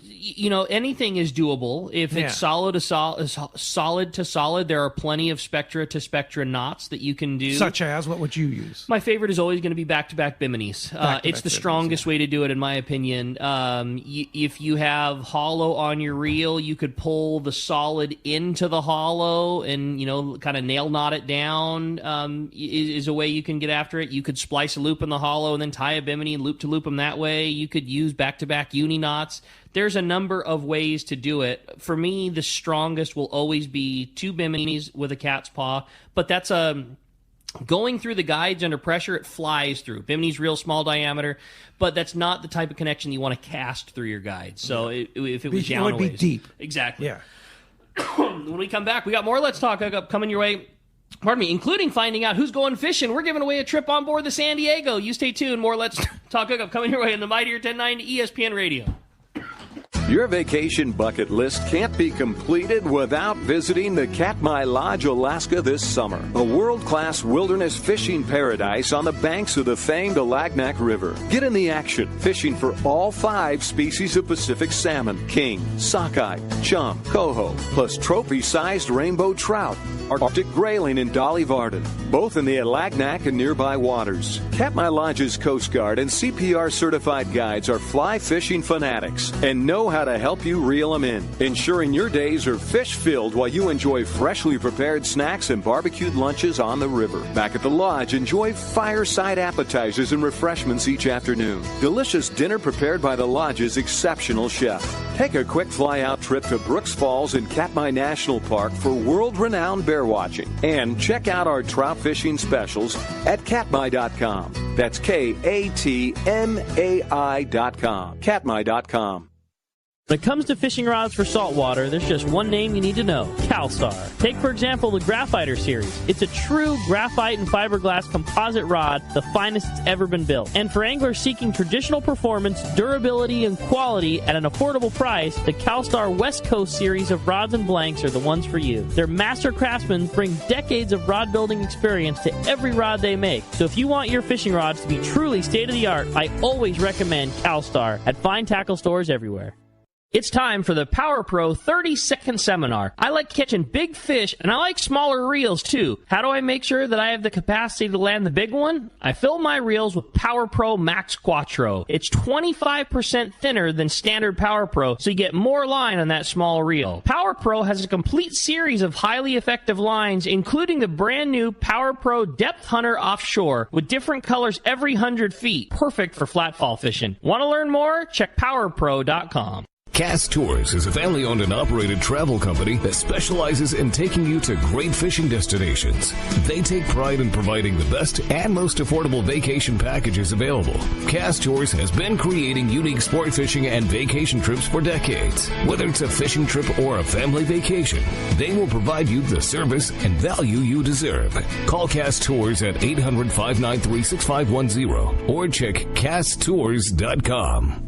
anything is doable. If it's solid to solid, there are plenty of Spectra to Spectra knots that you can do. Such as, what would you use? My favorite is always going to be back-to-back Biminis. It's the strongest way to do it, in my opinion. If you have hollow on your reel, you could pull the solid into the hollow and, kind of nail knot it down is a way you can get after it. You could splice a loop in the hollow and then tie a Bimini loop to loop them that way. You could use back-to-back uni knots. There's a number of ways to do it. For me, the strongest will always be 2 Biminis with a cat's paw, but that's Going through the guides under pressure, it flies through. Bimini's real small diameter, but that's not the type of connection you want to cast through your guides. So if it was down it would be deep. Exactly. Yeah. When we come back, we got more Let's Talk Hookup coming your way. Pardon me, including finding out who's going fishing. We're giving away a trip on board the San Diego. You stay tuned. More Let's Talk Hookup coming your way in the Mightier 1090 ESPN Radio. Your vacation bucket list can't be completed without visiting the Katmai Lodge, Alaska this summer. A world-class wilderness fishing paradise on the banks of the famed Alagnak River. Get in the action, fishing for all 5 species of Pacific salmon, king, sockeye, chum, coho, plus trophy-sized rainbow trout, Arctic grayling and Dolly Varden, both in the Alagnak and nearby waters. Katmai Lodge's Coast Guard and CPR certified guides are fly fishing fanatics and know how to help you reel them in, ensuring your days are fish-filled while you enjoy freshly prepared snacks and barbecued lunches on the river. Back at the lodge, enjoy fireside appetizers and refreshments each afternoon. Delicious dinner prepared by the lodge's exceptional chef. Take a quick fly-out trip to Brooks Falls and Katmai National Park for world-renowned bear watching. And check out our trout fishing specials at katmai.com. That's KATMAI.com. Katmai.com. When it comes to fishing rods for saltwater, there's just one name you need to know, CalStar. Take, for example, the Graphiter series. It's a true graphite and fiberglass composite rod, the finest it's ever been built. And for anglers seeking traditional performance, durability, and quality at an affordable price, the CalStar West Coast series of rods and blanks are the ones for you. Their master craftsmen bring decades of rod building experience to every rod they make. So if you want your fishing rods to be truly state-of-the-art, I always recommend CalStar at fine tackle stores everywhere. It's time for the Power Pro 30-second seminar. I like catching big fish, and I like smaller reels, too. How do I make sure that I have the capacity to land the big one? I fill my reels with Power Pro Max Quattro. It's 25% thinner than standard Power Pro, so you get more line on that small reel. Power Pro has a complete series of highly effective lines, including the brand new Power Pro Depth Hunter Offshore, with different colors every 100 feet. Perfect for flatfall fishing. Want to learn more? Check PowerPro.com. Cast Tours is a family-owned and operated travel company that specializes in taking you to great fishing destinations. They take pride in providing the best and most affordable vacation packages available. Cast Tours has been creating unique sport fishing and vacation trips for decades. Whether it's a fishing trip or a family vacation, they will provide you the service and value you deserve. Call Cast Tours at 800-593-6510 or check casttours.com.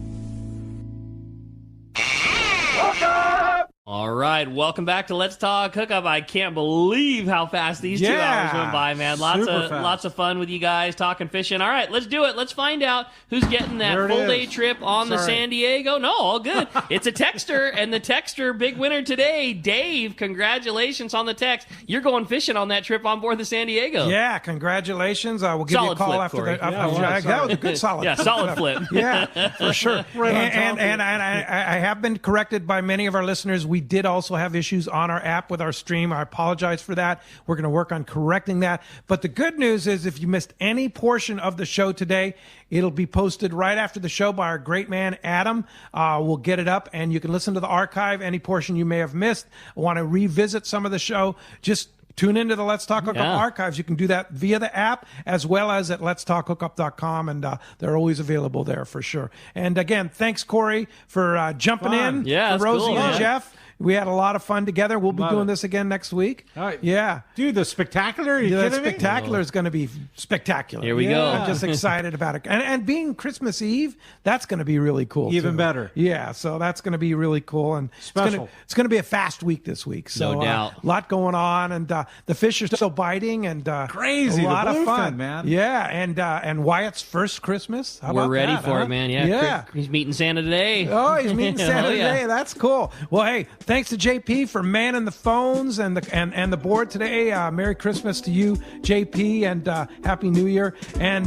All right, welcome back to Let's Talk Hookup. I can't believe how fast these 2 hours went by, man. Lots of fun with you guys talking fishing. All right, let's do it. Let's find out who's getting that full-day trip on the San Diego. No, all good. It's a texter, and the texter, big winner today, Dave. Congratulations on the text. You're going fishing on that trip on board the San Diego. Yeah, congratulations. I will give you a call after the that was a good solid. Yeah, solid flip. Yeah, for sure. And I have been corrected by many of our listeners. We did also have issues on our app with our stream. I apologize for that. We're going to work on correcting that. But the good news is if you missed any portion of the show today, it'll be posted right after the show by our great man, Adam. We'll get it up, and you can listen to the archive, any portion you may have missed. Want to revisit some of the show, just tune into the Let's Talk Hookup archives. You can do that via the app as well as at letstalkhookup.com, and they're always available there for sure. And again, thanks, Corey, for jumping in. Yeah, for Rosie cool, and Jeff. We had a lot of fun together. We'll be doing this again next week. Yeah. Dude, the Spectacular? Are you kidding me? The Spectacular is going to be spectacular. Here we go. I'm just excited about it. And being Christmas Eve, that's going to be really cool. Even better. Yeah, so that's going to be really cool. And special. It's going to be a fast week this week. So, no doubt. A lot going on, and the fish are still biting, and crazy. A lot of fun, man. Yeah, and Wyatt's first Christmas. How We're ready that, for it, man. Yeah. He's meeting Santa today. Oh, he's meeting Santa today. That's cool. Well, hey, thanks to JP for manning the phones and the board today. Merry Christmas to you, JP, and Happy New Year. And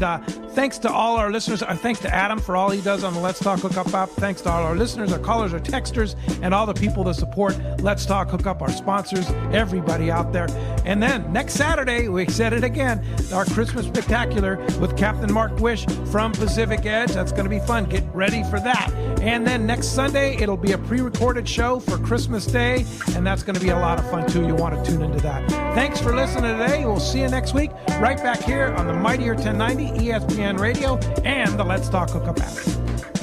thanks to all our listeners. Thanks to Adam for all he does on the Let's Talk Hookup app. Thanks to all our listeners, our callers, our texters, and all the people that support Let's Talk Hookup, our sponsors, everybody out there. And then next Saturday, we said it again, our Christmas Spectacular with Captain Mark Wish from Pacific Edge. That's going to be fun. Get ready for that. And then next Sunday, it'll be a pre-recorded show for Christmas Christmas Day, and that's going to be a lot of fun too. You want to tune into that. Thanks for listening today. We'll see you next week right back here on the Mightier 1090 ESPN Radio and the Let's Talk Hookup app.